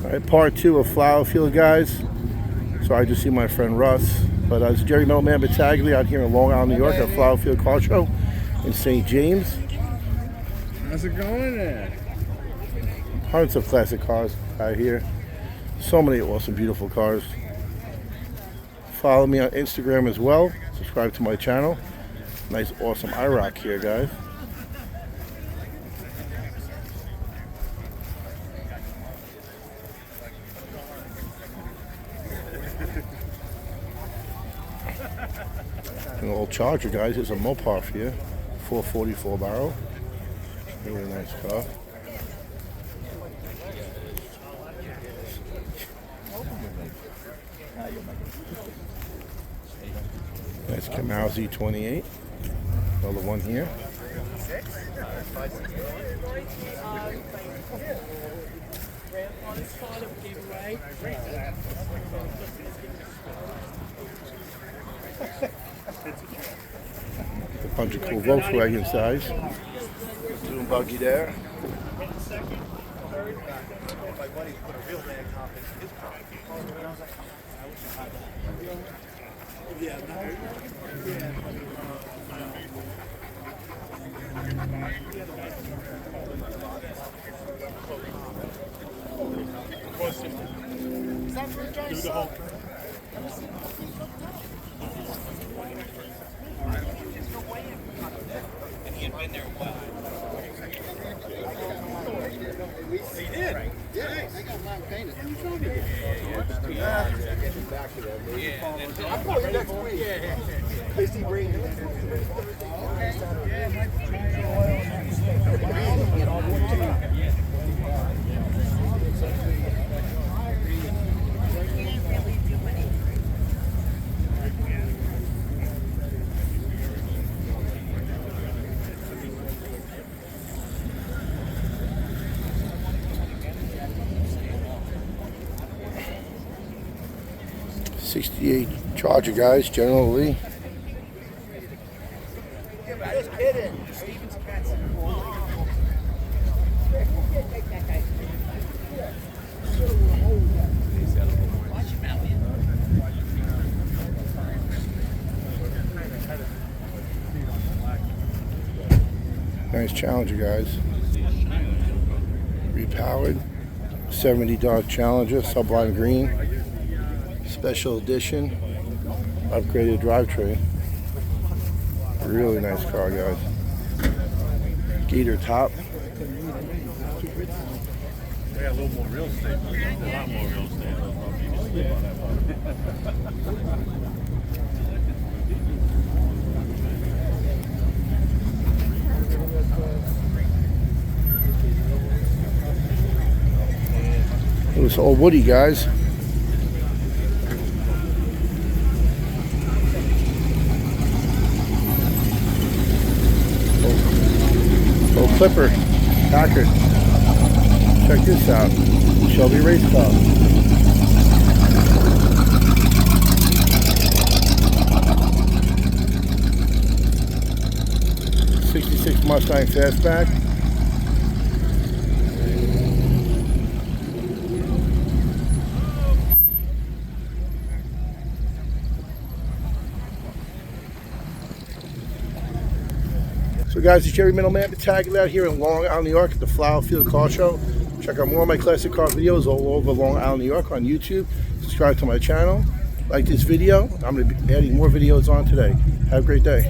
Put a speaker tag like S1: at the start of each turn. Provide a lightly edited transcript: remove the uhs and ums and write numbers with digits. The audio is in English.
S1: All right, part 2 of Flower Field, guys. So I just see my friend Russ. But it's Jerry Middleman Battaglia out here in Long Island, New York at Flower Field Car Show in St. James.
S2: How's it going there?
S1: Hundreds of classic cars out here. So many awesome, beautiful cars. Follow me on Instagram as well. Subscribe to my channel. Nice, awesome IROC here, guys. An old Charger, guys. It's a Mopar here. 444 barrel. Really nice car. Nice Camaro Z28. Another one here. A bunch of cool Volkswagen size. Dune buggy there.
S3: And he had been there a while. He did? Yeah. I got mine painted. Getting back to that. I'll call you next week. Yeah. Busy brain.
S1: '68 Charger, guys, generally.
S3: Just kidding.
S1: Nice Challenger, guys. Repowered. 70 Dodge Challenger, Sublime Green. Special edition. Upgraded drivetrain. Really nice car, guys. Gator top.
S2: We got a little more real estate. A lot more real estate.
S1: It was all woody, guys. Old Clipper, Packard. Check this out. Shelby race car. '66 Mustang Fastback. So guys, it's Jerry Middleman Battaglia out here in Long Island, New York at the Flower Field Car Show. Check out more of my classic car videos all over Long Island, New York on YouTube. Subscribe to my channel. Like this video. I'm going to be adding more videos on today. Have a great day.